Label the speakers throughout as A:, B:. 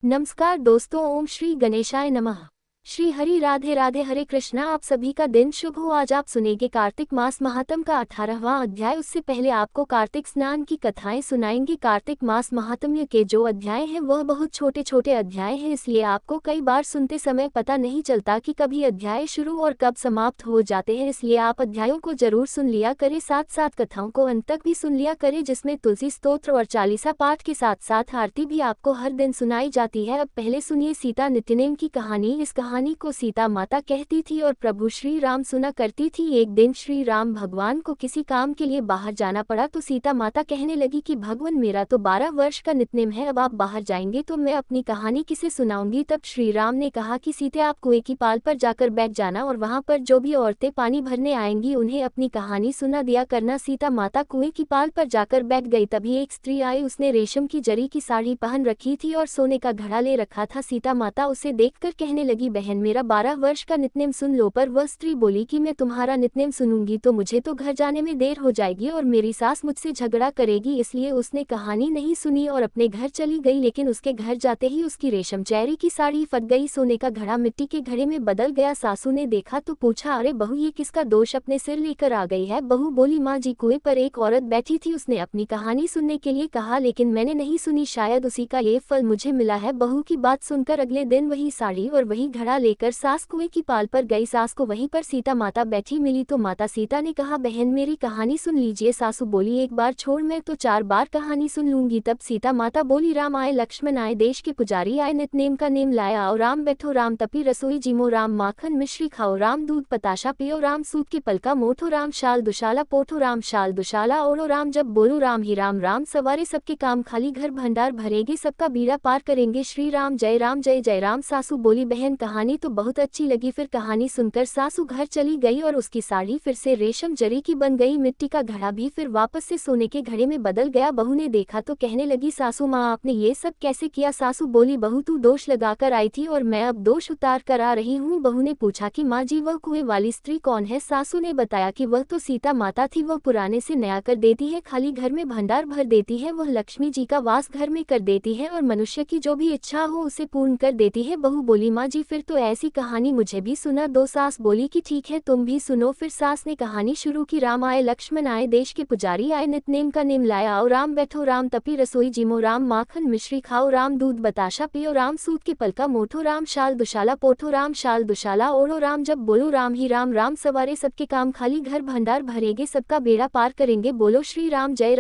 A: नमस्कार दोस्तों, ओम श्री गणेशाय नमः। श्री हरि राधे राधे, हरे कृष्णा। आप सभी का दिन शुभ हो। आज आप सुनेंगे कार्तिक मास महात्म का 18वां अध्याय। उससे पहले आपको कार्तिक स्नान की कथाएं सुनाएंगे। कार्तिक मास महात्म्य के जो अध्याय हैं वह बहुत छोटे छोटे अध्याय हैं, इसलिए आपको कई बार सुनते समय पता नहीं चलता कि कभी अध्याय शुरू और कब समाप्त हो जाते हैं। इसलिए आप अध्यायों को जरूर सुन लिया करें, साथ साथ कथाओं को अंत तक भी सुन लिया करें, जिसमें तुलसी स्तोत्र और चालीसा पाठ के साथ साथ आरती भी आपको हर दिन सुनाई जाती है। अब पहले सुनिए सीता नित्यनेम की कहानी। इस कहानी को सीता माता कहती थी और प्रभु श्री राम सुना करती थी। एक दिन श्री राम भगवान को किसी काम के लिए बाहर जाना पड़ा, तो सीता माता कहने लगी कि भगवान, मेरा तो 12 वर्ष का नित्यनेम है, अब आप बाहर जाएंगे तो मैं अपनी कहानी किसे सुनाऊंगी। तब श्री राम ने कहा कि सीते, आप कुएं की पाल पर जाकर बैठ जाना और वहां पर जो भी औरतें पानी भरने आएंगी उन्हें अपनी कहानी सुना दिया करना। सीता माता कुएं की पाल पर जाकर बैठ गई। तभी एक स्त्री आई, उसने रेशम की जरी की साड़ी पहन रखी थी और सोने का घड़ा ले रखा था। सीता माता उसे देखकर कहने लगी, बहन मेरा 12 वर्ष का नित्यनेम सुन लो। पर वह स्त्री बोली कि मैं तुम्हारा नित्यनेम सुनूंगी तो मुझे तो घर जाने में देर हो जाएगी और मेरी सास मुझसे झगड़ा करेगी, इसलिए उसने कहानी नहीं सुनी और अपने घर चली गई। लेकिन उसके घर जाते ही उसकी रेशम चेरी की साड़ी फट गई, सोने का घड़ा मिट्टी के घड़े में बदल गया। सासू ने देखा तो पूछा, अरे बहू, ये किसका दोष अपने सिर लेकर आ गई है। बहू बोली, माँ जी, कुएं पर एक औरत बैठी थी, उसने अपनी कहानी सुनने के लिए कहा लेकिन मैंने नहीं सुनी, शायद उसी का ये फल मुझे मिला है। बहू की बात सुनकर अगले दिन वही साड़ी और वही घड़ा लेकर सास कुएं की पाल पर गई। सास को वहीं पर सीता माता बैठी मिली तो माता सीता ने कहा, बहन मेरी कहानी सुन लीजिए। सासू बोली, एक बार छोड़, मैं तो 4 बार कहानी सुन लूंगी। तब सीता माता बोली, राम आए, लक्ष्मण आए, देश के पुजारी आए, नित्यनेम का नेम लाया आओ। राम बैठो, राम तपी रसोई जिमो, राम माखन मिश्री खाओ, राम दूध पताशा पियो, राम सूत के पलका मोठो, राम शाल दुशाला पोठो, राम शाल दुशाला ओढ़ो, राम जब बोलो राम ही राम, राम सवारे सबके काम, खाली घर भंडार भरेंगे, सबका बीड़ा पार करेंगे, श्री राम जय जय राम। सासू बोली, बहन कहानी तो बहुत अच्छी लगी। फिर कहानी सुनकर सासू घर चली गई और उसकी साड़ी फिर से रेशम जरी की बन गई, मिट्टी का घड़ा भी फिर वापस से सोने के घड़े में बदल गया। बहू ने देखा तो कहने लगी, सासू माँ, आपने ये सब कैसे किया। सासू बोली, बहू तू दोष लगाकर आई थी और मैं अब दोष उतार कर आ रही हूँ। बहू ने पूछा कि माँ जी, वह कुएं वाली स्त्री कौन है। सासू ने बताया कि वह तो सीता माता थी, वह पुराने से नया कर देती है, खाली घर में भंडार भर देती है, वह लक्ष्मी जी का वास घर में कर देती है और मनुष्य की जो भी इच्छा हो उसे पूर्ण कर देती है। बहू बोली, माँ जी, फिर तो ऐसी कहानी मुझे भी सुना दो। सास बोली कि ठीक है, तुम भी सुनो। फिर सास ने कहानी शुरू की, राम आए, लक्ष्मण आए, देश के पुजारी आए, नित्यनेम का नेम लाया आओ, राम बैठो, राम तपी रसोई जिमो, राम माखन मिश्री खाओ, राम दूध बताशा पियो, राम सूत के पलका मोठो, राम शाल दुशाला पोठो, राम शाल दुशाला ओढ़ो, राम जब बोलो राम ही राम, राम सवारे सबके काम, खाली घर भंडार भरेंगे, सबका बेड़ा पार करेंगे, बोलो श्री राम जय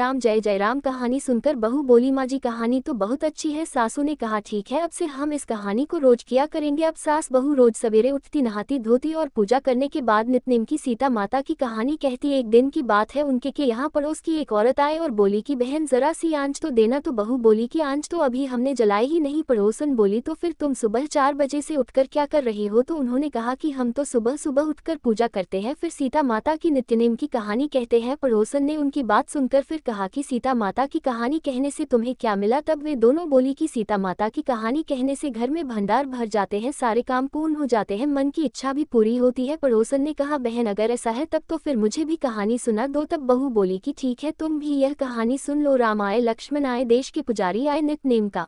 A: राम। कहानी सुनकर बहू बोली, माँ जी, कहानी तो बहुत अच्छी है। सासू ने कहा, ठीक है, अब से हम इस कहानी को रोज किया करेंगे। अब सास बहू रोज सवेरे उठती, नहाती धोती और पूजा करने के बाद नित्यनेम की सीता माता की कहानी कहती। एक दिन की बात है, उनके के यहाँ पड़ोस की एक औरत आए और बोली कि बहन जरा सी आंच तो देना। तो बहू बोली कि आंच तो अभी हमने जलाई ही नहीं। पड़ोसन बोली, तो फिर तुम सुबह 4 बजे से उठकर क्या कर रही हो। तो उन्होंने कहा कि हम तो सुबह सुबह उठकर पूजा करते हैं। फिर सीता माता की नित्यनेम की कहानी कहते हैं। पड़ोसन ने उनकी बात सुनकर फिर कहा कि सीता माता की कहानी कहने से तुम्हें क्या मिला। तब वे दोनों बोली कि सीता माता की कहानी कहने से घर में भंडार भर जाते हैं, सारे काम पूर्ण हो जाते हैं, मन की इच्छा भी पूरी होती है। पड़ोसन ने कहा, बहन अगर ऐसा है तब तो फिर मुझे भी कहानी सुना दो। तब बहू बोली कि ठीक है, तुम भी यह कहानी सुन लो। राम आए, लक्ष्मण आए, देश के पुजारी आए, नित्यनेम का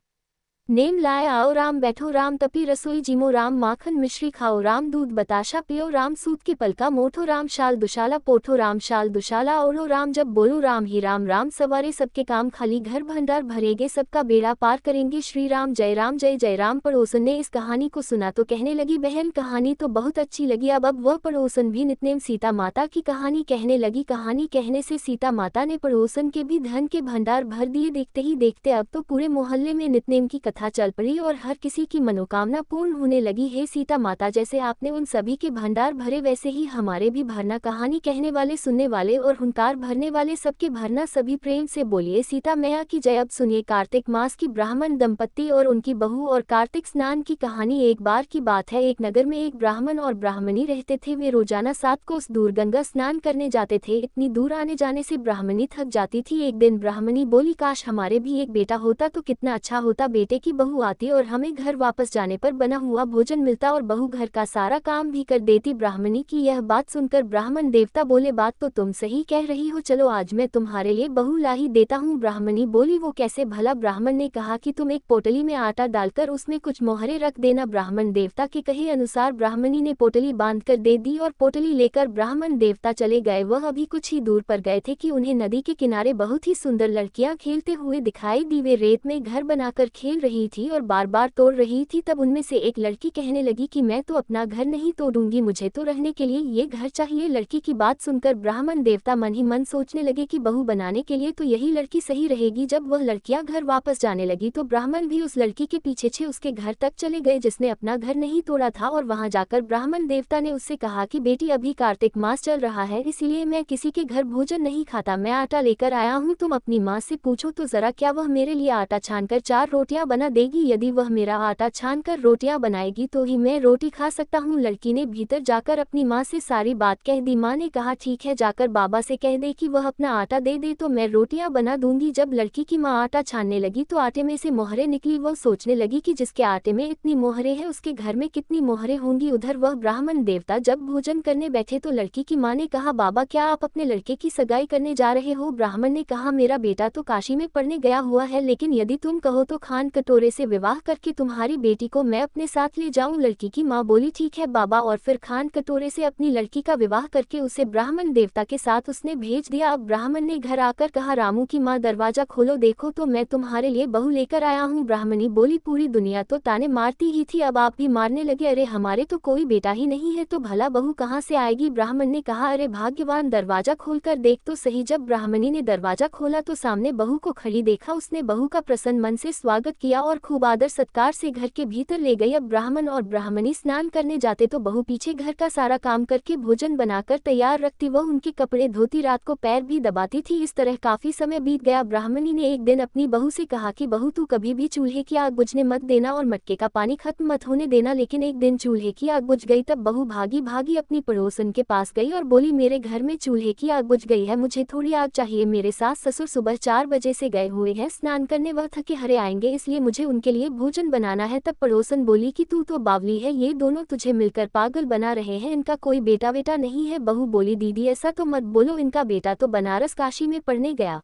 A: नेम लाया आओ, राम बैठो, राम तपी रसोई जिमो, राम माखन मिश्री खाओ, राम दूध बताशा पियो, राम सूत के पलका मोठो, राम शाल दुशाला पोठो, राम शाल दुशाला ओढ़ो, राम जब बोलो राम ही राम, राम सवारे सबके काम, खाली घर भंडार भरेंगे, सबका बेड़ा पार करेंगे, श्री राम जय राम। पड़ोसन ने इस कहानी को सुना तो कहने लगी, बहन कहानी तो बहुत अच्छी लगी। अब वह पड़ोसन भी नित्यनेम सीता माता की कहानी कहने लगी। कहानी कहने से सीता माता ने पड़ोसन के भी धन के भंडार भर दिए। देखते ही देखते अब तो पूरे मोहल्ले में नित्यनेम की कथा चल पड़ी और हर किसी की मनोकामना पूर्ण होने लगी। हे सीता माता, जैसे आपने उन सभी के भंडार भरे वैसे ही हमारे भी भरना। कहानी कहने वाले, सुनने वाले और हुंकार भरने वाले सबके भरना। सभी प्रेम से बोलिए सीता मैया की जय। अब सुनिए कार्तिक मास की ब्राह्मण दंपत्ति और उनकी बहू और कार्तिक स्नान की कहानी। एक बार की बात है, एक नगर में एक ब्राह्मण और ब्राह्मणी रहते थे। वे रोजाना 7 कोस दूर गंगा स्नान करने जाते थे। इतनी दूर आने जाने से ब्राह्मणी थक जाती थी। एक दिन ब्राह्मणी बोली, काश हमारे भी एक बेटा होता तो कितना अच्छा होता। बेटे की बहू आती और हमें घर वापस जाने पर बना हुआ भोजन मिलता और बहू घर का सारा काम भी कर देती। ब्राह्मणी की यह बात सुनकर ब्राह्मण देवता बोले, बात तो तुम सही कह रही हो, चलो आज मैं तुम्हारे लिए बहू ला ही देता हूँ। ब्राह्मणी बोली, वो कैसे भला? ब्राह्मण ने कहा कि तुम एक पोटली में आटा डालकर उसमें कुछ मोहरे रख देना। ब्राह्मण देवता के कहे अनुसार ब्राह्मणी ने पोटली बांधकर दे दी और पोटली लेकर ब्राह्मण देवता चले गए। वह अभी कुछ ही दूर पर गए थे कि उन्हें नदी के किनारे बहुत ही सुंदर लड़कियां खेलते हुए दिखाई दी। वे रेत में घर बनाकर खेल रही थी और बार बार तोड़ रही थी। तब उनमें से एक लड़की कहने लगी कि मैं तो अपना घर नहीं तोड़ूंगी, मुझे तो रहने के लिए ये घर चाहिए। लड़की की बात सुनकर ब्राह्मण देवता मन ही मन सोचने लगे कि बहू बनाने के लिए तो यही लड़की सही रहेगी। जब वह लड़कियां घर वापस जाने लगी तो ब्राह्मण भी उस लड़की के पीछे उसके घर तक चले गए जिसने अपना घर नहीं तोड़ा था। और वहां जाकर ब्राह्मण देवता ने उससे कहा कि बेटी, अभी कार्तिक मास चल रहा है, इसीलिए मैं किसी के घर भोजन नहीं खाता। मैं आटा लेकर आया हूँ, तुम अपनी माँ से पूछो तो जरा, क्या वह मेरे लिए आटा छानकर 4 रोटियां बना देगी? यदि वह मेरा आटा छानकर रोटियां बनाएगी तो ही मैं रोटी खा सकता हूँ। लड़की ने भीतर जाकर अपनी माँ से सारी बात कह दी। माँ ने कहा, ठीक है, जाकर बाबा से कह दे कि वह अपना आटा दे दे तो मैं रोटियां बना दूंगी। जब लड़की की माँ आटा छानने लगी तो आटे में से मोहरे निकली। वह सोचने लगी कि जिसके आटे में इतनी मोहरे हैं उसके घर में कितनी मोहरे होंगी। उधर वह ब्राह्मण देवता जब भोजन करने बैठे तो लड़की की माँ ने कहा, बाबा, क्या आप अपने लड़के की सगाई करने जा रहे हो? ब्राह्मण ने कहा, मेरा बेटा तो काशी में पढ़ने गया हुआ है, लेकिन यदि तुम कहो तो खान कटोरे से विवाह करके तुम्हारी बेटी को मैं अपने साथ ले जाऊं। लड़की की माँ बोली, ठीक है बाबा, और फिर खान कटोरे से अपनी लड़की का विवाह करके उसे ब्राह्मण देवता के साथ उसने भेज दिया। अब ब्राह्मण ने घर आकर कहा, रामू की माँ, दरवाजा खोलो, देखो तो मैं तुम्हारे लिए बहू लेकर आया हूँ। ब्राह्मणी बोली, पूरी दुनिया तो ताने मारती ही थी, अब आप भी मारने लगे? अरे हमारे तो कोई बेटा ही नहीं है, तो भला बहू कहाँ से आएगी? ब्राह्मण ने कहा, अरे भाग्यवान, दरवाजा खोलकर देख तो सही। जब ब्राह्मणी ने दरवाजा खोला तो सामने बहू को खड़ी देखा। उसने बहू का प्रसन्न मन से स्वागत किया और खूब आदर सत्कार से घर के भीतर ले गई। अब ब्राह्मण और ब्राह्मणी स्नान करने जाते तो बहू पीछे घर का सारा काम करके भोजन बनाकर तैयार रखती। वह उनके कपड़े धोती, रात को पैर भी दबाती थी। इस तरह काफी समय बीत गया। ब्राह्मणी ने एक दिन अपनी बहू से कहा कि बहू, तू कभी भी चूल्हे की आग बुझने मत देना और मटके का पानी खत्म मत होने देना। लेकिन एक दिन चूल्हे की आग बुझ गई। तब बहू भागी भागी अपनी पड़ोसन के पास गई और बोली, मेरे घर में चूल्हे की आग बुझ गई है, मुझे थोड़ी आग चाहिए। मेरे सास ससुर सुबह 4 बजे से गए हुए हैं स्नान करने, वह थके हारे आएंगे, इसलिए मुझे उनके लिए भोजन बनाना है। तब पड़ोसन बोली कि तू तो बावली है, ये दोनों तुझे मिलकर पागल बना रहे हैं, इनका कोई बेटा बेटा नहीं है। बहू बोली, दीदी ऐसा तो मत बोलो, इनका बेटा तो बनारस काशी में पढ़ने गया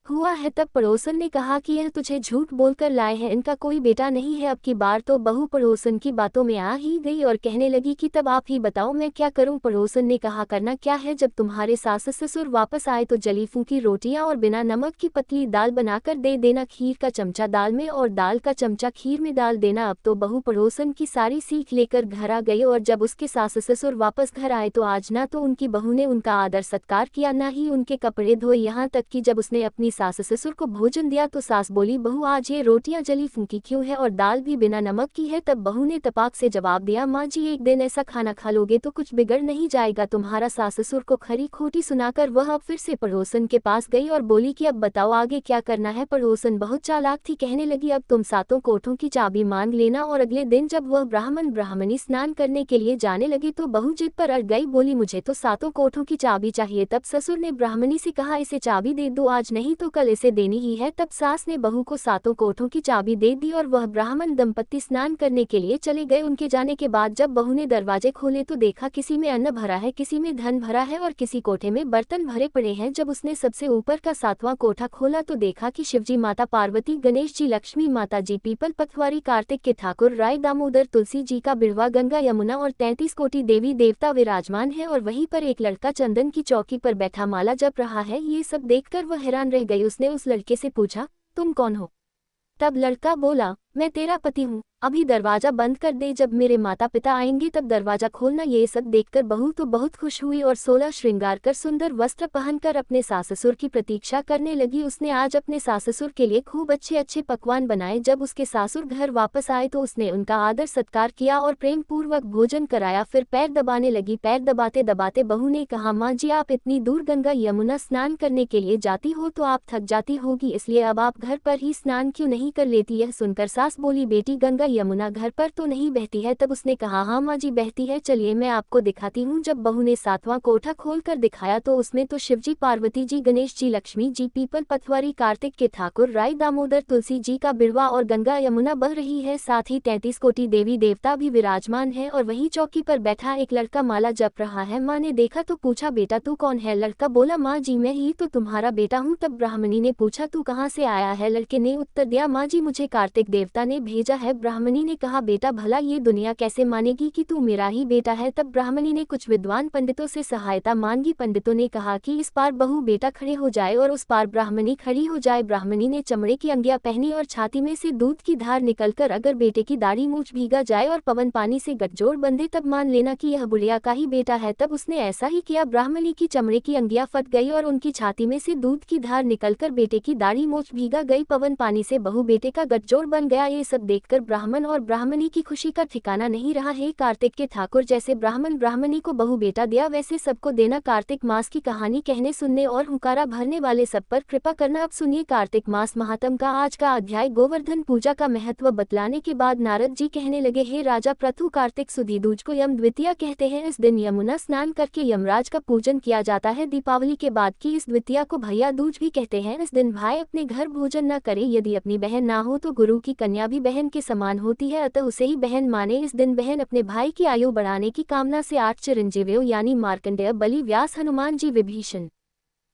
A: हुआ है। तब पड़ोसन ने कहा कि यह तुझे झूठ बोलकर लाए हैं, इनका कोई बेटा नहीं है। अब की बार तो बहू पड़ोसन की बातों में आ ही गई और कहने लगी कि तब आप ही बताओ मैं क्या करूं? पड़ोसन ने कहा, करना क्या है, जब तुम्हारे सास ससुर वापस आए तो जली फूकी रोटियां और बिना नमक की पतली दाल बनाकर दे देना। खीर का चमचा दाल में और दाल का चमचा खीर में डाल देना। अब तो बहू पड़ोसन की सारी सीख लेकर घर आ गई और जब उसके सास ससुर वापस घर आए तो आज ना तो उनकी बहू ने उनका आदर सत्कार किया, ना ही उनके कपड़े धोए। यहाँ तक कि जब उसने अपनी सास ससुर को भोजन दिया तो सास बोली, बहू आज ये रोटियां जली फूकी क्यों है और दाल भी बिना नमक की है? तब बहू ने तपाक से जवाब दिया, माँ जी, एक दिन ऐसा खाना खा लोगे तो कुछ बिगड़ नहीं जाएगा। तुम्हारा सास ससुर को खरी खोटी सुनाकर वह अब फिर से पड़ोसन के पास गई और बोली कि अब बताओ आगे क्या करना है? पड़ोसन बहुत चालाक थी, कहने लगी, अब तुम 7 कोठों की चाबी मांग लेना। और अगले दिन जब वह ब्राह्मण ब्राह्मणी स्नान करने के लिए जाने लगी तो बहू जिद पर अड़ गई, बोली, मुझे तो 7 कोठों की चाबी चाहिए। तब ससुर ने ब्राह्मणी से कहा, इसे चाबी दे दो, आज नहीं तो कल इसे देनी ही है। तब सास ने बहू को 7 कोठों की चाबी दे दी और वह ब्राह्मण दंपत्ति स्नान करने के लिए चले गए। उनके जाने के बाद जब बहू ने दरवाजे खोले तो देखा किसी में अन्न भरा है, किसी में धन भरा है और किसी कोठे में बर्तन भरे पड़े हैं। जब उसने सबसे ऊपर का 7वां कोठा खोला तो देखा कि शिवजी, माता पार्वती, गणेश जी, लक्ष्मी माता जी, पीपल पथवारी, कार्तिक के ठाकुर, राय, दामोदर, तुलसी जी का बिड़वा, गंगा, यमुना और 33 कोटि देवी देवता विराजमान है और वहीं पर एक लड़का चंदन की चौकी पर बैठा माला जप रहा है। ये सब देखकर वह हैरान रह गई। उसने उस लड़के से पूछा, तुम कौन हो? तब लड़का बोला, मैं तेरा पति हूँ, अभी दरवाजा बंद कर दे, जब मेरे माता पिता आएंगे तब दरवाजा खोलना। ये सब देखकर बहू तो बहुत खुश हुई और 16 श्रृंगार कर सुंदर वस्त्र पहनकर अपने सास ससुर की प्रतीक्षा करने लगी। उसने आज अपने सास ससुर के लिए खूब अच्छे अच्छे पकवान बनाए। जब उसके सासुर घर वापस आए तो उसने उनका आदर सत्कार किया और प्रेम पूर्वक भोजन कराया। फिर पैर दबाने लगी। पैर दबाते दबाते बहू ने कहा, माँ जी, आप इतनी दूर गंगा यमुना स्नान करने के लिए जाती हो तो आप थक जाती होगी, इसलिए अब आप घर पर ही स्नान क्यों नहीं कर लेती? यह सुनकर सास बोली, बेटी गंगा यमुना घर पर तो नहीं बहती है? तब उसने कहा, हाँ माँ जी बहती है, चलिए मैं आपको दिखाती हूँ। जब बहू ने 7वां कोठा खोल कर दिखाया तो उसमें तो शिवजी, पार्वती जी, गणेश जी, लक्ष्मी जी, पीपल, पथवारी, कार्तिक के ठाकुर, राई, दामोदर, तुलसी जी का बिड़वा और गंगा यमुना बह रही है। साथ ही 33 कोटि देवी देवता भी विराजमान है और वहीं चौकी पर बैठा एक लड़का माला जप रहा है। माँ ने देखा तो पूछा, बेटा तू कौन है? लड़का बोला, माँ जी मैं ही तो तुम्हारा बेटा हूँ। तब ब्राह्मणी ने पूछा, तू कहाँ से आया है? लड़के ने उत्तर दिया, माँ जी मुझे कार्तिक देवता ने भेजा है। ब्राह्मणी ने कहा, बेटा भला ये दुनिया कैसे मानेगी कि तू मेरा ही बेटा है? तब ब्राह्मणी ने कुछ विद्वान पंडितों से सहायता मांगी। पंडितों ने कहा कि इस पार बहू बेटा खड़े हो जाए और उस पार ब्राह्मणी खड़ी हो जाए। ब्राह्मणी ने चमड़े की अंगिया पहनी और छाती में से दूध की धार निकलकर अगर बेटे की दाढ़ी मूछ भीगा जाए और पवन पानी से गठजोड़ बंधे तब मान लेना कि यह बुढ़िया का ही बेटा है। तब उसने ऐसा ही किया। ब्राह्मणी की चमड़े की अंगिया फट गई और उनकी छाती में से दूध की धार निकलकर बेटे की दाढ़ी मूछ भीगा गई। पवन पानी से बहू बेटे का गठजोड़ बन गया। ये सब देखकर ब्राह्मण और ब्राह्मणी की खुशी का ठिकाना नहीं रहा है। कार्तिक के ठाकुर जैसे ब्राह्मण ब्राह्मणी को बहू बेटा दिया वैसे सबको देना। कार्तिक मास की कहानी कहने, सुनने और हुंकारा भरने वाले सब पर कृपा करना। अब सुनिए कार्तिक मास महात्म का आज का अध्याय। गोवर्धन पूजा का महत्व बतलाने के बाद नारद जी कहने लगे, हे राजा प्रथु, कार्तिक सुदी दूज को यम द्वितीया कहते हैं। इस दिन यमुना स्नान करके यमराज का पूजन किया जाता है। दीपावली के बाद की इस द्वितीया को भैया दूज भी कहते हैं। इस दिन भाई अपने घर भोजन न करे। यदि अपनी बहन ना हो तो गुरु की कन्या भी बहन के समान होती है, अतः उसे ही बहन माने। इस दिन बहन अपने भाई की आयु बढ़ाने की कामना से 8 चिरंजीवियों यानी मार्कंडेय, बलि, व्यास, हनुमान जी, विभीषण,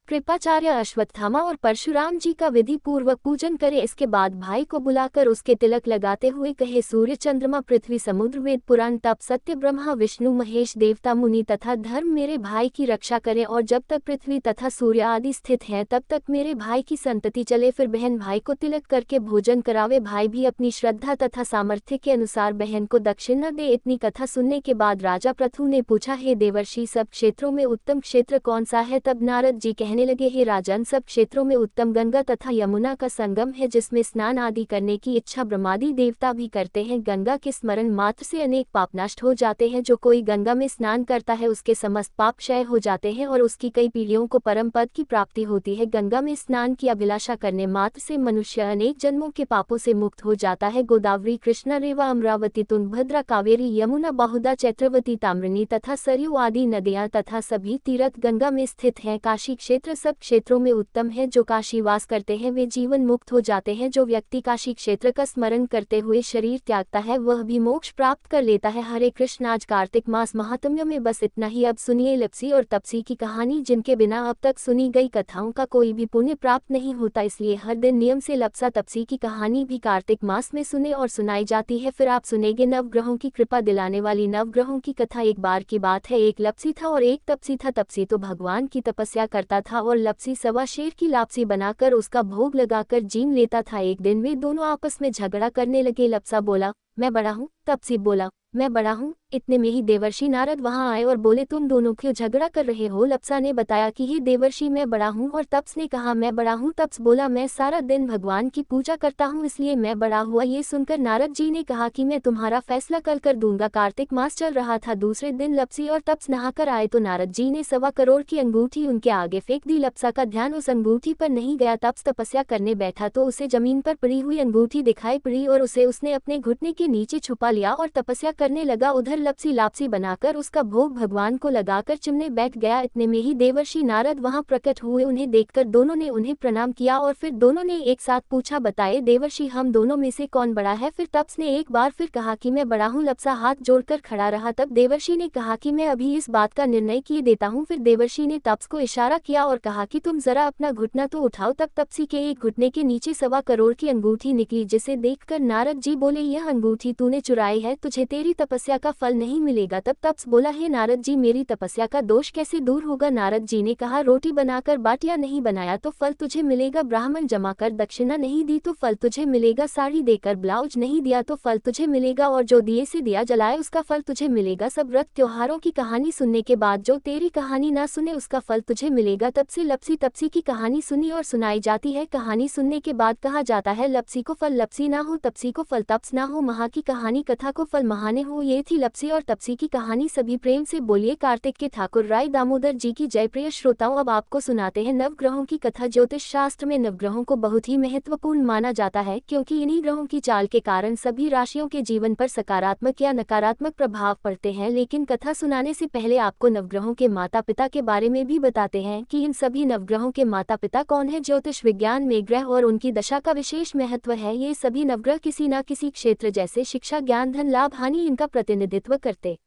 A: कृपाचार्य, अश्वत्थामा और परशुराम जी का विधि पूर्वक पूजन करे। इसके बाद भाई को बुलाकर उसके तिलक लगाते हुए कहे, सूर्य, चंद्रमा, पृथ्वी, समुद्र, वेद, पुराण, तप, सत्य, ब्रह्मा, विष्णु, महेश, देवता, मुनि तथा धर्म मेरे भाई की रक्षा करें और जब तक पृथ्वी तथा सूर्य आदि स्थित हैं तब तक मेरे भाई की संतति चले। फिर बहन भाई को तिलक करके भोजन करावे। भाई भी अपनी श्रद्धा तथा सामर्थ्य के अनुसार बहन को दक्षिणा दे। इतनी कथा सुनने के बाद राजा पृथु ने पूछा, हे देवर्षि, सब क्षेत्रों में उत्तम क्षेत्र कौन सा है? तब नारद जी कहने लगे, हे राजन, सब क्षेत्रों में उत्तम गंगा तथा यमुना का संगम है, जिसमें स्नान आदि करने की इच्छा ब्रह्मादि देवता भी करते हैं। गंगा के स्मरण मात्र से अनेक पाप नष्ट हो जाते हैं। जो कोई गंगा में स्नान करता है उसके समस्त पाप क्षय हो जाते हैं और उसकी कई पीढ़ियों को परम पद की प्राप्ति होती है। गंगा में स्नान की अभिलाषा करने मात्र से मनुष्य अनेक जन्मों के पापों से मुक्त हो जाता है। गोदावरी, कृष्णा, रेवा, अमरावती, तुंगभद्रा, कावेरी, यमुना, बाहुदा, चैत्रवती, ताम्रनी तथा सरयू आदि नदियां तथा सभी तीर्थ गंगा में स्थित हैं। काशी क्षेत्र सब क्षेत्रों में उत्तम है। जो काशी वास करते हैं वे जीवन मुक्त हो जाते हैं। जो व्यक्ति काशी क्षेत्र का स्मरण करते हुए शरीर त्यागता है वह भी मोक्ष प्राप्त कर लेता है। हरे कृष्ण। आज कार्तिक मास महात्म्य में बस इतना ही। अब सुनिए लप्सी और तपसी की कहानी, जिनके बिना अब तक सुनी गई कथाओं का कोई भी पुण्य प्राप्त नहीं होता, इसलिए हर दिन नियम से लप्सा तपसी की कहानी भी कार्तिक मास में सुने और सुनाई जाती है। फिर आप सुनेंगे नवग्रहों की कृपा दिलाने वाली नवग्रहों की कथा। एक बार की बात है, एक लप्सी था और एक तपसी था। तपसी तो भगवान की तपस्या करता था और लप्सी सवा शेर की लापसी बनाकर उसका भोग लगाकर जीन लेता था। एक दिन वे दोनों आपस में झगड़ा करने लगे। लप्सा बोला, मैं बड़ा हूँ। तपसी बोला, मैं बड़ा हूँ। इतने में ही देवर्षि नारद वहां आए और बोले, तुम दोनों क्यों झगड़ा कर रहे हो? लप्सा ने बताया कि हे देवर्षि, मैं बड़ा हूँ। और तप्स ने कहा, मैं बड़ा हूँ। तप्स बोला, मैं सारा दिन भगवान की पूजा करता हूँ इसलिए मैं बड़ा हुआ। ये सुनकर नारद जी ने कहा कि मैं तुम्हारा फैसला कल कर दूंगा। कार्तिक मास चल रहा था। दूसरे दिन लप्सी और तप्स नहाकर आए तो नारद जी ने 1.25 करोड़ की अंगूठी उनके आगे फेंक दी। लप्सा का ध्यान उस अंगूठी पर नहीं गया। तप्स तपस्या करने बैठा तो उसे जमीन पर पड़ी हुई अंगूठी दिखाई पड़ी और उसने अपने घुटने के नीचे छुपा लिया और तपस्या करने लगा। उधर लप्सी लापसी बनाकर उसका भोग भगवान को लगाकर चिमने बैठ गया। इतने में ही देवर्षि नारद वहां प्रकट हुए। उन्हें देखकर दोनों ने उन्हें प्रणाम किया और फिर दोनों ने एक साथ पूछा, बताए देवर्षि, हम दोनों में से कौन बड़ा है? फिर तप्स ने एक बार फिर कहा कि मैं बड़ा हूँ। लप्सा हाथ जोड़कर खड़ा रहा। तब देवर्षि ने कहा कि मैं अभी इस बात का निर्णय किए देता हूँ। फिर देवर्षि ने तप्स को इशारा किया और कहा कि तुम जरा अपना घुटना तो उठाओ। तब तपसी के एक घुटने के नीचे 1.25 करोड़ की अंगूठी निकली, जिसे देखकर नारद जी बोले, यह अंगूठी तूने चुराई है, तुझे तेरी तपस्या का फल नहीं मिलेगा। तब तप्स बोला, हे नारद जी, मेरी तपस्या का दोष कैसे दूर होगा? नारद जी ने कहा, रोटी बनाकर बाटिया नहीं बनाया तो फल तुझे मिलेगा। ब्राह्मण जमाकर दक्षिणा नहीं दी तो फल तुझे मिलेगा। साड़ी देकर ब्लाउज नहीं दिया तो फल तुझे मिलेगा और जो दिए से दिया जलाए उसका फल तुझे मिलेगा। सब व्रत त्योहारों की कहानी सुनने के बाद जो तेरी कहानी ना सुने उसका फल तुझे मिलेगा। तब से लप्सी तपसी की कहानी सुनी और सुनाई जाती है। कहानी सुनने के बाद कहा जाता है, लप्सी को फल लप्सी ना हो, तपसी को फल तप्स ना हो, महा की कहानी कथा को फल महाने हो। ये थी लप्सी तपसी और तपसी की कहानी। सभी प्रेम से बोलिए कार्तिक के ठाकुर राय दामोदर जी की जय। प्रिय श्रोताओं, अब आपको सुनाते हैं नवग्रहों की कथा। ज्योतिष शास्त्र में नवग्रहों को बहुत ही महत्वपूर्ण माना जाता है, क्योंकि इन्हीं ग्रहों की चाल के कारण सभी राशियों के जीवन पर सकारात्मक या नकारात्मक प्रभाव पड़ते हैं। लेकिन कथा सुनाने से पहले आपको नवग्रहों के माता पिता के बारे में भी बताते हैं कि इन सभी नवग्रहों के माता पिता कौन है। ज्योतिष विज्ञान में ग्रह और उनकी दशा का विशेष महत्व है। ये सभी नवग्रह किसी न किसी क्षेत्र जैसे शिक्षा, ज्ञान, धन, लाभ, हानि इनका प्रतिनिधित्व करते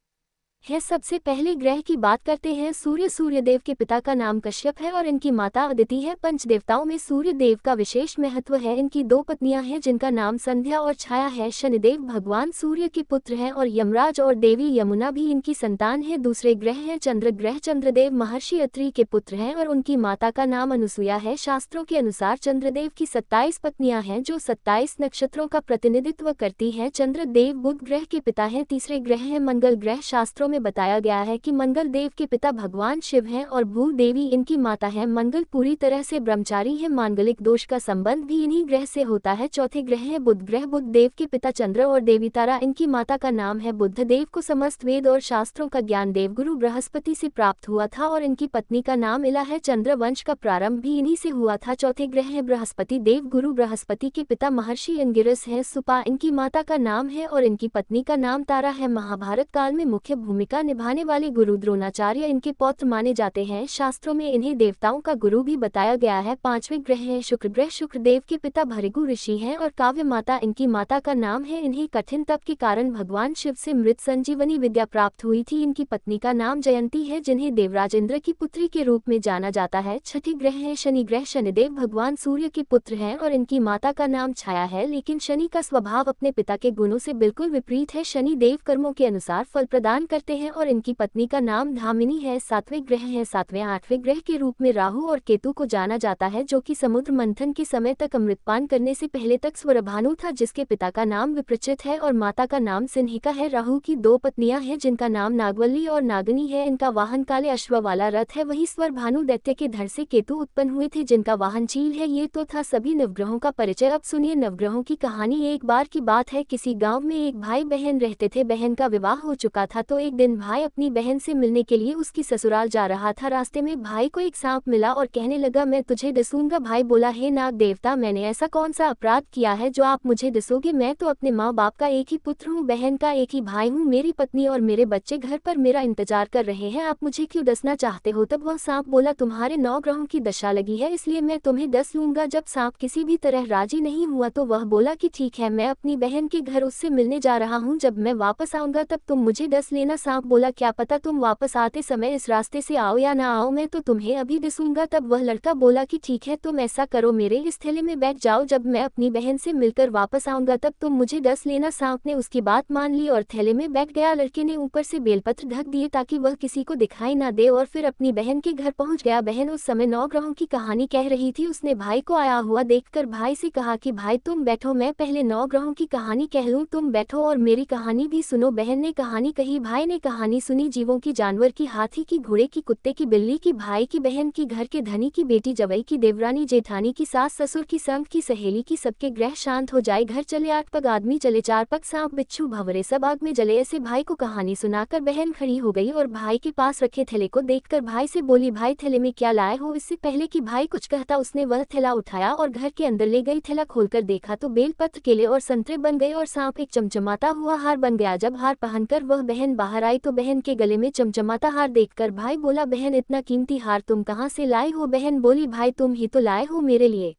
A: है। सबसे पहले ग्रह की बात करते हैं सूर्य। सूर्यदेव के पिता का नाम कश्यप है और इनकी माता अदिति है। पंचदेवताओं में सूर्यदेव का विशेष महत्व है। इनकी दो पत्नियां हैं जिनका नाम संध्या और छाया है। शनिदेव भगवान सूर्य के पुत्र हैं और यमराज और देवी यमुना भी इनकी संतान है। दूसरे ग्रह हैं चंद्र ग्रह। चंद्रदेव महर्षि अत्रि के पुत्र हैं और उनकी माता का नाम अनुसुया है। शास्त्रों के अनुसार चंद्रदेव की 27 पत्नियां हैं जो 27 नक्षत्रों का प्रतिनिधित्व करती हैं। चंद्रदेव बुध ग्रह के पिता हैं। तीसरे ग्रह है मंगल ग्रह। शास्त्रों में बताया गया है कि मंगल देव के पिता भगवान शिव हैं और भू देवी इनकी माता है। मंगल पूरी तरह से ब्रह्मचारी है। मांगलिक दोष का संबंध भी इन्हीं ग्रह से होता है। चौथे ग्रह है बुध ग्रह। बुध देव के पिता चंद्र और देवी तारा इनकी माता का नाम है। बुध देव को समस्त वेद और शास्त्रों का ज्ञान देवगुरु बृहस्पति से प्राप्त हुआ था और इनकी पत्नी का नाम इला है। चंद्र वंश का प्रारंभ भी इन्हीं से हुआ था। चौथे ग्रह है बृहस्पति देव। गुरु बृहस्पति के पिता महर्षि अंगिरस है। सुपा इनकी माता का नाम है और इनकी पत्नी का नाम तारा है। महाभारत काल में मुख्य भूमिका निभाने वाले गुरु द्रोणाचार्य इनके पौत्र माने जाते हैं। शास्त्रों में इन्हें देवताओं का गुरु भी बताया गया है। पांचवें ग्रह है शुक्र ग्रह। शुक्रदेव के पिता भृगु ऋषि हैं और काव्य माता इनकी माता का नाम है। इन्हें कठिन तप के कारण भगवान शिव से मृत संजीवनी विद्या प्राप्त हुई थी। इनकी पत्नी का नाम जयंती है, जिन्हें देवराज इंद्र की पुत्री के रूप में जाना जाता है। छठी ग्रह है शनि ग्रह। शनिदेव भगवान सूर्य के पुत्र हैं और इनकी माता का नाम छाया है। लेकिन शनि का स्वभाव अपने पिता के गुणों से बिल्कुल विपरीत है। शनि देव कर्मों के अनुसार फल प्रदान करते हैं और इनकी पत्नी का नाम धामिनी है। सातवें ग्रह है सातवें आठवें ग्रह के रूप में राहु और केतु को जाना जाता है, जो कि समुद्र मंथन के समय तक अमृतपान करने से पहले तक स्वरभानु था, जिसके पिता का नाम विप्रचित है और माता का नाम सिन्हिका है। राहु की दो पत्नियां हैं जिनका नाम नागवल्ली और नागनी है। इनका वाहन काले अश्व वाला रथ है। वही स्वरभानु दैत्य के धड़ से केतु उत्पन्न हुए थे जिनका वाहन चील है। ये तो था सभी नवग्रहों का परिचय। अब सुनिए नवग्रहों की कहानी। एक बार की बात है, किसी गाँव में एक भाई बहन रहते थे। बहन का विवाह हो चुका था तो एक दिन भाई अपनी बहन से मिलने के लिए उसकी ससुराल जा रहा था। रास्ते में भाई को एक सांप मिला और कहने लगा, मैं तुझे डसूंगा। भाई बोला, हे नाग देवता, मैंने ऐसा कौन सा अपराध किया है जो आप मुझे डसोगे? मैं तो अपने माँ बाप का एक ही पुत्र हूँ, बहन का एक ही भाई हूँ। मेरी पत्नी और मेरे बच्चे घर पर मेरा इंतजार कर रहे हैं, आप मुझे क्यों डसना चाहते हो? तब वह सांप बोला, तुम्हारे 9 ग्रहों की दशा लगी है, इसलिए मैं तुम्हें डस लूंगा। जब सांप किसी भी तरह राजी नहीं हुआ तो वह बोला कि ठीक है, मैं अपनी बहन के घर उससे मिलने जा रहा हूँ, जब मैं वापस आऊंगा तब तुम मुझे डस लेना। सांप बोला, क्या पता तुम वापस आते समय इस रास्ते से आओ या ना आओ, मैं तो तुम्हें अभी डसूंगा। तब वह लड़का बोला कि ठीक है, तुम ऐसा करो, मेरे इस थैले में बैठ जाओ, जब मैं अपनी बहन से मिलकर वापस आऊंगा तब तुम मुझे डस लेना। सांप ने उसकी बात मान ली और थैले में बैठ गया। लड़के ने ऊपर से बेलपत्र ढक दिए ताकि वह किसी को दिखाई ना दे और फिर अपनी बहन के घर पहुंच गया। बहन उस समय 9 ग्रहों की कहानी कह रही थी। उसने भाई को आया हुआ देखकर भाई से कहा कि भाई तुम बैठो, मैं पहले 9 ग्रहों की कहानी कह लूं, तुम बैठो और मेरी कहानी भी सुनो। बहन ने कहानी कही, भाई ने कहानी सुनी। जीवों की, जानवर की, हाथी की, घोड़े की, कुत्ते की, बिल्ली की, भाई की, बहन की, घर के धनी की, बेटी जवई की, देवरानी जेठानी की, सास ससुर की, संग की, सहेली की, सबके ग्रह शांत हो जाए। घर चले 8 पग आदमी चले, 4 पग सांप बिच्छू भंवरे सब आग में जले। ऐसे भाई को कहानी सुनाकर बहन खड़ी हो गई और भाई के पास रखे थैले को देखकर भाई से बोली, भाई थैले में क्या लाए हो? इससे पहले कि भाई कुछ कहता उसने वह थैला उठाया और घर के अंदर ले गई। थैला खोलकर देखा तो बेलपत्र, केले और संतरे बन गए और सांप एक चमचमाता हुआ हार बन गया। जब हार पहनकर वह बहन बाहर आई तो बहन के गले में चमचमाता हार देखकर भाई बोला, बहन इतना कीमती हार तुम कहाँ से लाए हो? बहन बोली, भाई तुम ही तो लाए हो मेरे लिए।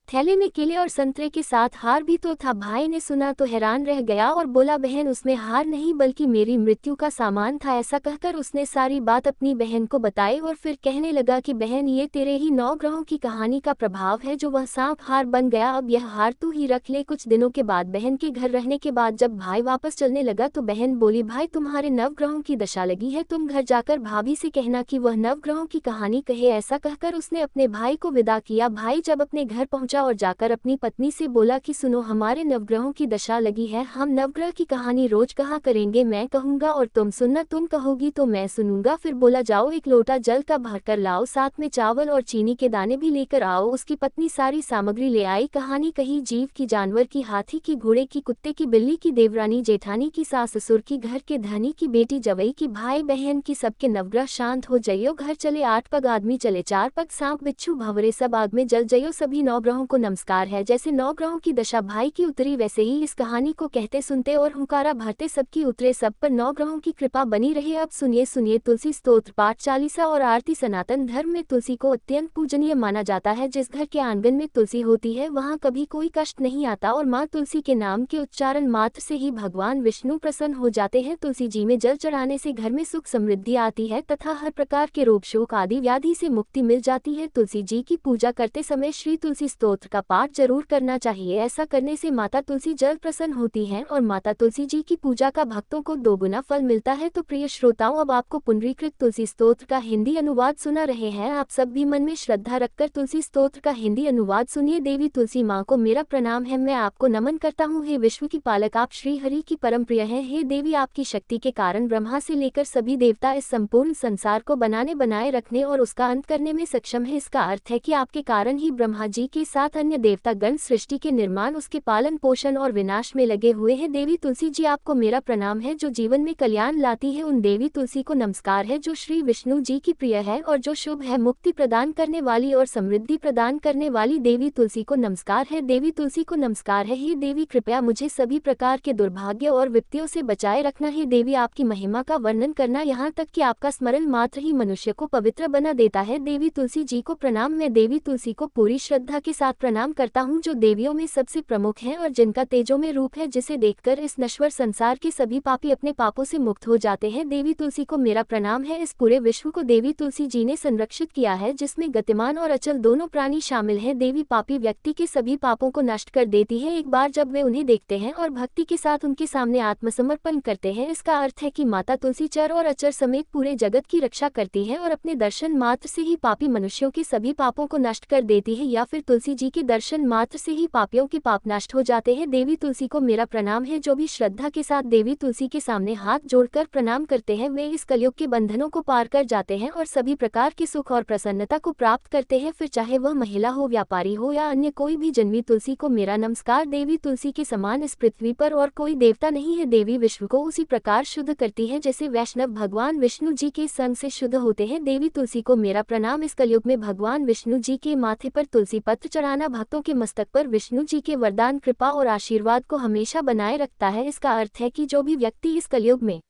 A: थैले में केले और संतरे के साथ हार भी तो था। भाई ने सुना तो हैरान रह गया और बोला, बहन उसमें हार नहीं बल्कि मेरी मृत्यु का सामान था। ऐसा कहकर उसने सारी बात अपनी बहन को बताई और फिर कहने लगा कि बहन ये तेरे ही 9 ग्रहों की कहानी का प्रभाव है जो वह सांप हार बन गया, अब यह हार तू ही रख ले। कुछ दिनों के बाद बहन के घर रहने के बाद जब भाई वापस चलने लगा तो बहन बोली, भाई तुम्हारे 9 ग्रहों की दशा लगी है, तुम घर जाकर भाभी से कहना कि वह 9 ग्रहों की कहानी कहे। ऐसा कहकर उसने अपने भाई को विदा किया। भाई जब अपने घर पहुंचा पहुंचा और जाकर अपनी पत्नी से बोला कि सुनो, हमारे नवग्रहों की दशा लगी है, हम नवग्रह की कहानी रोज कहा करेंगे, मैं कहूंगा और तुम सुनना, तुम कहोगी तो मैं सुनूंगा। फिर बोला जाओ एक लोटा जल का भरकर लाओ, साथ में चावल और चीनी के दाने भी लेकर आओ। उसकी पत्नी सारी सामग्री ले आई। कहानी कही जीव की, जानवर की, हाथी की, घोड़े की, कुत्ते की, बिल्ली की, देवरानी जेठानी की, सास ससुर की, घर के धनी की, बेटी जवई की, भाई बहन की, सबके नवग्रह शांत हो जइयो। घर चले 8 पग आदमी चले, 4 पग सांप बिच्छू भंवरे, सब आग में जल जइयो। सभी 9 ग्रहों को नमस्कार है। जैसे 9 ग्रहों की दशा भाई की उतरी, वैसे ही इस कहानी को कहते सुनते और हुंकारा भरते सबकी उतरे, सब पर 9 ग्रहों की कृपा बनी रहे। अब सुनिए तुलसी स्तोत्र पाठ, चालीसा और आरती। सनातन धर्म में तुलसी को अत्यंत पूजनीय माना जाता है। जिस घर के आंगन में तुलसी होती है वहाँ कभी कोई कष्ट नहीं आता और माँ तुलसी के नाम के उच्चारण मात्र से ही भगवान विष्णु प्रसन्न हो जाते हैं। तुलसी जी में जल चढ़ाने से घर में सुख समृद्धि आती है तथा हर प्रकार के रोग शोक आदि व्याधि से मुक्ति मिल जाती है। तुलसी जी की पूजा करते समय श्री तुलसी स्तोत्र का पाठ जरूर करना चाहिए। ऐसा करने से माता तुलसी जल्द प्रसन्न होती हैं और माता तुलसी जी की पूजा का भक्तों को दोगुना फल मिलता है। तो प्रिय श्रोताओं, अब आपको पुनरीकृत तुलसी स्तोत्र का हिंदी अनुवाद सुना रहे हैं। आप सब भी मन में श्रद्धा रखकर तुलसी स्तोत्र का हिंदी अनुवाद सुनिए। देवी तुलसी माँ को मेरा प्रणाम है, मैं आपको नमन करता हूँ। हे विश्व की पालक, आप श्री हरि की परम प्रिय हैं। हे देवी, आपकी शक्ति के कारण ब्रह्मा से लेकर सभी देवता इस संपूर्ण संसार को बनाए रखने और उसका अंत करने में सक्षम है। इसका अर्थ है कि आपके कारण ही ब्रह्मा जी के साथ अन्य देवता गण सृष्टि के निर्माण, उसके पालन पोषण और विनाश में लगे हुए हैं। देवी तुलसी जी, आपको मेरा प्रणाम है, जो जीवन में कल्याण लाती है। उन देवी तुलसी को नमस्कार है जो श्री विष्णु जी की प्रिय है और जो शुभ है, मुक्ति प्रदान करने वाली और समृद्धि प्रदान करने वाली। देवी तुलसी को नमस्कार है। देवी तुलसी को नमस्कार है। हे देवी, कृपया मुझे सभी प्रकार के दुर्भाग्य और विपत्तियों से बचाए रखना। हे देवी, आपकी महिमा का वर्णन करना, यहाँ तक कि आपका स्मरण मात्र ही मनुष्य को पवित्र बना देता है। देवी तुलसी जी को प्रणाम। मैं देवी तुलसी को पूरी श्रद्धा के साथ प्रणाम करता हूँ, जो देवियों में सबसे प्रमुख है और जिनका तेजो में रूप है, जिसे देखकर इस नश्वर संसार के सभी पापी अपने पापों से मुक्त हो जाते हैं। देवी तुलसी को मेरा प्रणाम है। इस पूरे विश्व को देवी तुलसी जी ने संरक्षित किया है, जिसमें गतिमान और अचल दोनों प्राणी शामिल हैं। देवी पापी व्यक्ति के सभी पापों को नष्ट कर देती है एक बार जब वे उन्हें देखते हैं और भक्ति के साथ उनके सामने आत्मसमर्पण करते हैं। इसका अर्थ है कि माता तुलसी चर और अचर समेत पूरे जगत की रक्षा करती है और अपने दर्शन मात्र से ही पापी मनुष्यों के सभी पापों को नष्ट कर देती है, या फिर तुलसी जी के दर्शन मात्र से ही पापियों के पाप नष्ट हो जाते हैं। देवी तुलसी को मेरा प्रणाम है। जो भी श्रद्धा के साथ देवी तुलसी के सामने हाथ जोड़कर प्रणाम करते हैं, वे इस कलयुग के बंधनों को पार कर जाते हैं और सभी प्रकार के सुख और प्रसन्नता को प्राप्त करते हैं, फिर चाहे वह महिला हो, व्यापारी हो या अन्य कोई भी। जन्मी तुलसी को मेरा नमस्कार। देवी तुलसी के समान इस पृथ्वी पर और कोई देवता नहीं है। देवी विश्व को उसी प्रकार शुद्ध करती है जैसे वैष्णव भगवान विष्णु जी के संग से शुद्ध होते हैं। देवी तुलसी को मेरा प्रणाम। इस कलयुग में भगवान विष्णु जी के माथे पर तुलसी पत्र चढ़ाना भक्तों के मस्तक पर विष्णु जी के वरदान, कृपा और आशीर्वाद को हमेशा बनाए रखता है। इसका अर्थ है कि जो भी व्यक्ति इस कलयुग में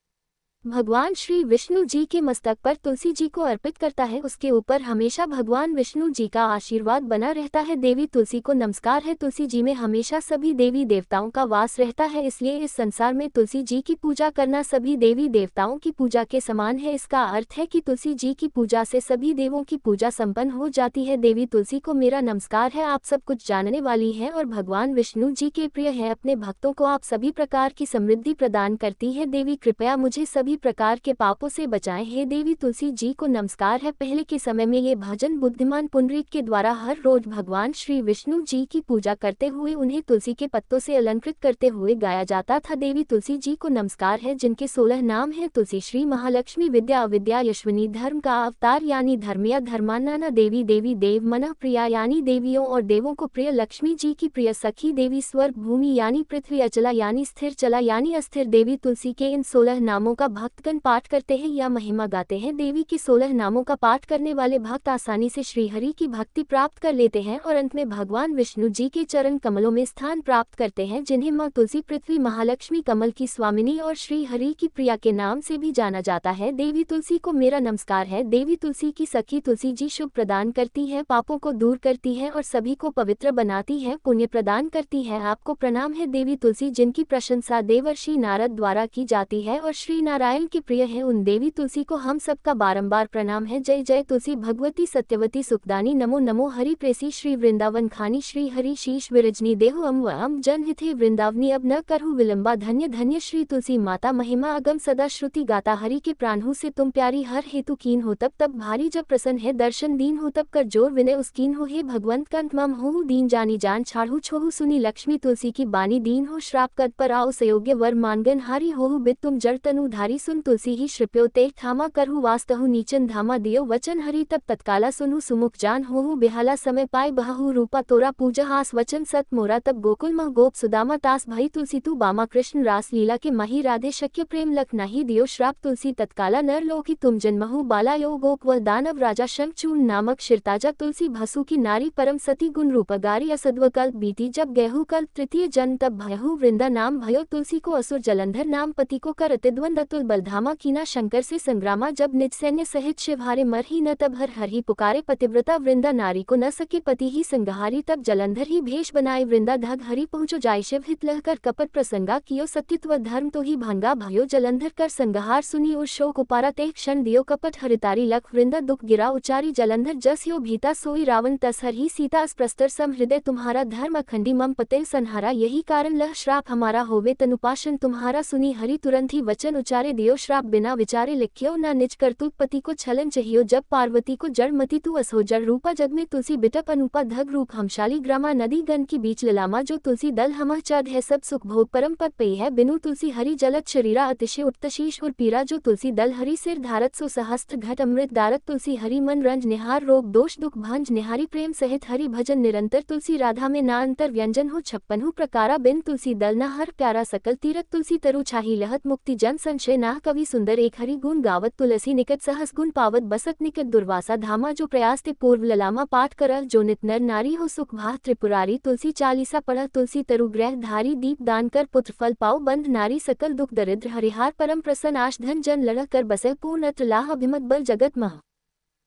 A: भगवान श्री विष्णु जी के मस्तक पर तुलसी जी को अर्पित करता है, उसके ऊपर हमेशा भगवान विष्णु जी का आशीर्वाद बना रहता है। देवी तुलसी को नमस्कार है। तुलसी जी में हमेशा सभी देवी देवताओं का वास रहता है, इसलिए इस संसार में तुलसी जी की पूजा करना सभी देवी देवताओं की पूजा के समान है। इसका अर्थ है कि तुलसी जी की पूजा से सभी देवों की पूजा संपन्न हो जाती है। देवी तुलसी को मेरा नमस्कार है। आप सब कुछ जानने वाली है और भगवान विष्णु जी के प्रिय है। अपने भक्तों को आप सभी प्रकार की समृद्धि प्रदान करती है। देवी कृपया मुझे सभी प्रकार के पापों से बचाएं। हे देवी तुलसी जी को नमस्कार है। पहले के समय में ये भजन बुद्धिमान पुंडरीक के द्वारा हर रोज भगवान श्री विष्णु जी की पूजा करते हुए उन्हें तुलसी के पत्तों से अलंकृत करते हुए गाया जाता था। देवी तुलसी जी को नमस्कार है, जिनके 16 नाम है तुलसी, श्री महालक्ष्मी, विद्या, अविद्या, यशवनी, धर्म का अवतार यानी धर्मिया, धर्मान्ना देवी, देवी देव मन प्रिया यानी देवियों और देवों को प्रिय, लक्ष्मी जी की प्रिय सखी, देवी स्वर्ग भूमि यानी पृथ्वी, अचला यानी स्थिर, चला यानी अस्थिर। देवी तुलसी के इन 16 नामों का भक्तगण पाठ करते हैं या महिमा गाते हैं। देवी के 16 नामों का पाठ करने वाले भक्त आसानी से श्रीहरि की भक्ति प्राप्त कर लेते हैं और अंत में भगवान विष्णु जी के चरण कमलों में स्थान प्राप्त करते हैं, जिन्हें माँ तुलसी, पृथ्वी, महालक्ष्मी, कमल की स्वामिनी और श्रीहरि की प्रिया के नाम से भी जाना जाता है। देवी तुलसी को मेरा नमस्कार है। देवी तुलसी की सखी तुलसी जी शुभ प्रदान करती है, पापों को दूर करती है और सभी को पवित्र बनाती है, पुण्य प्रदान करती है। आपको प्रणाम है। देवी तुलसी जिनकी प्रशंसा देवर्षि नारद द्वारा की जाती है और श्री नारायण नारायण के प्रिय है उन देवी तुलसी को हम सबका बारंबार प्रणाम है। जय जय तुलसी भगवती सत्यवती सुखदानी नमो नमो हरि प्रेसी श्री वृंदावन खानी श्री हरि शीश विरजनी देहु अम जन हिते वृंदावनी अब न करहु विलंबा धन्य धन्य श्री तुलसी माता महिमा अगम सदा श्रुति गाता हरि के प्राणहु से तुम प्यारी हर हेतु कीन हो तब तब भारी जब प्रसन्न है दर्शन दीन हो तब कर जोर विनय उसकीन हो हे भगवंत कंत मम हो दीन जानी जान छाड़ू छोहु सुनी लक्ष्मी तुलसी की बानी दीन हो श्राप कद पर आओ सयोग्य वर मानगन हारी होहु बित तुम जड़ तनु धारी सुन तुलसी ही श्रिप्यो ते थामा करहु वास्तहु नीचन धामा दियो वचन हरि तब तत्काला सुनु सुमुख जान होहु बेहाला समय पाए बहु रूपा तोरा पूजा हास वचन सत मोरा तब गोकुल मह गोप सुदामा तास भई तुलसी तू बामा कृष्ण रास लीला के मही राधे शक्य प्रेम लख नहीं दियो श्राप तुलसी तत्काला नर लोकी तुम जन्महु बाला यो गोक व दानव राजा शंखचूर्ण नामक शिरताजा तुलसी भसु की नारी परम सती गुण रूपगारी असद्व कल्प बीती जब गेहु कल्प तृतीय जन्म तब भयहु वृंदा नाम भयो तुलसी को असुर जलंधर नाम पति को कर अतिद्वंद अतुल बलधामा कीना शंकर से संग्रामा जब निज सैन्य सहित शिव हारे मर ही न तब हर हर ही पुकारे पतिव्रता वृंदा नारी को न सके पति ही संगहारी तब जलंधर ही भेष बनाए वृंदा धग हरि पहुँचो जाय शिव हित लह कर कपट प्रसंगा कियो सत्यत्व धर्म तो ही भंगा भयो जलंधर कर संगहार सुनी उस शोक उपारा ते क्षण दियो कपट हरितारी लख वृंदा दुख गिरा उचारी जलंधर जस यो भीता सोई रावण तस हर ही सीता अस्प्रस्तर सम हृदय तुम्हारा धर्म अखंडी मम पते संहारा यही कारण लह श्राप हमारा होवे तनुपाशन तुम्हारा सुनी हरि तुरंत ही वचन उचारे दियो श्राप बिना विचारे लिखियो न निज करतूत पति को छलन चाहियो जब पार्वती को जड़ मति तू असो जड़ रूपा जग में तुलसी बिटप अनुपा धग रूप हमशाली ग्रामा नदी गन की बीच ललामा जो तुलसी दल हमह चद है सब सुख भोग परम पद पे है बिनु तुलसी हरि जलत शरीरा अतिशय उत्तशीष और पीरा जो तुलसी दल हरि सिर धारत सो सहस्त्र घट अमृत दारत तुलसी हरि मन रंज निहार रोग दोष दुख भंज निहारी प्रेम सहित हरि भजन निरंतर तुलसी राधा में ना अंतर व्यंजन हो छप्पन हो प्रकारा बिन तुलसी दल न हर प्यारा सकल तीरथ तुलसी तरु छाही लहत मुक्ति जन संशय नाह कवि सुंदर एक हरि गुण गावत तुलसी निकट सहस गुण पावत बसत निकट दुर्वासा धामा जो प्रयास ते पूर्व ललामा पाठ करल जो नित नर नारी हो सुख भाह त्रिपुरारी तुलसी चालीसा पढ़ तुलसी तरु ग्रह धारी दीप दान कर पुत्र फल पाओ बंध नारी सकल दुख दरिद्र हरिहार परम प्रसन्न आश धन जन लड़ कर बसे पूर्ण अत्र लाह अभिमत बल जगत मह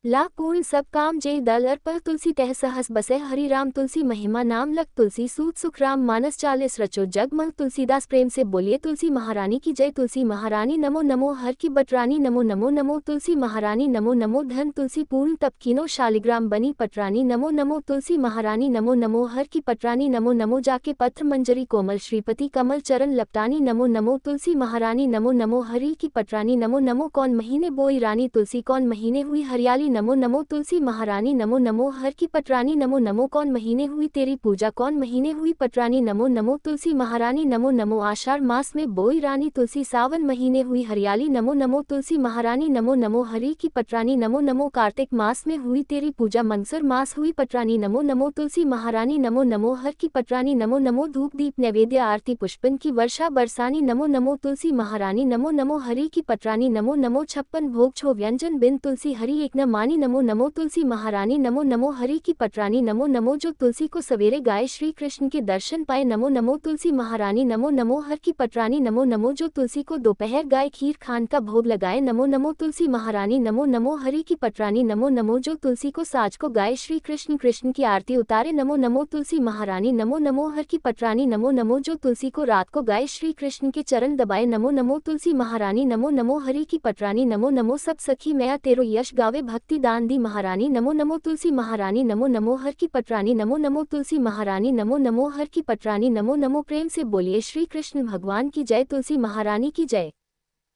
A: ला पूर्ण सब काम जय दल अर्प तुलसी तह सहस बसे हरि राम तुलसी महिमा नाम लख तुलसी सूत सुख राम मानस 40 रचो जगमग तुलसीदास प्रेम से बोलिए तुलसी महारानी की जय तुलसी महारानी नमो नमो हर की बटरानी नमो नमो नमो तुलसी महारानी नमो नमो धन तुलसी पूर्ण तपकीनो शालिग्राम बनी पटरानी नमो नमो तुलसी महारानी नमो नमो हर की पटरानी नमो नमो जाके पत्र मंजरी कोमल श्रीपति कमल चरण लपटानी नमो नमो तुलसी महारानी नमो नमो हरि की पटरानी नमो नमो कौन महीने बोई रानी तुलसी कौन महीने हुई हरियाली नमो नमो तुलसी महारानी नमो नमो हर की पटरानी नमो नमो कौन महीने हुई तेरी पूजा कौन महीने हुई पटरानी नमो नमो तुलसी महारानी नमो नमो आषाढ़ मास में बोई रानी तुलसी सावन महीने हुई हरियाली नमो नमो तुलसी महारानी नमो नमो हरि की पटरानी नमो नमो कार्तिक मास में हुई तेरी पूजा मंगसर मास हुई पटरानी नमो नमो तुलसी महारानी नमो नमो हर की पटरानी नमो नमो धूप दीप नैवेद्य आरती पुष्पन की वर्षा बरसानी नमो नमो तुलसी महारानी नमो नमो हरि की पटरानी नमो नमो 56 भोग छो व्यंजन बिन तुलसी हरि एक न मानी नमो नमो तुलसी महारानी नमो नमो हरि की पटरानी नमो नमो जो तुलसी को सवेरे गाए श्री कृष्ण के दर्शन पाए नमो नमो तुलसी महारानी नमो नमो हर की पटरानी नमो नमो जो तुलसी को दोपहर गाए खीर खान का भोग लगाए नमो नमो तुलसी महारानी नमो नमो हरि की पटरानी नमो नमो जो तुलसी को साज को गाए श्री कृष्ण कृष्ण की आरती उतारे नमो नमो तुलसी महारानी नमो नमो हर की पटरानी नमो नमो जो तुलसी को रात को गाए श्री कृष्ण के चरण दबाए नमो नमो तुलसी महारानी नमो नमो हरि की पटरानी नमो नमो सब सखी मैं तेरो यश गावे भक्ति दान दी महारानी नमो नमो तुलसी महारानी नमो नमो हर की पटरानी नमो नमो तुलसी महारानी नमो नमो हर की पटरानी नमो नमो प्रेम से बोलिए श्री कृष्ण भगवान की जय तुलसी महारानी की जय।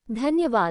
A: धन्यवाद।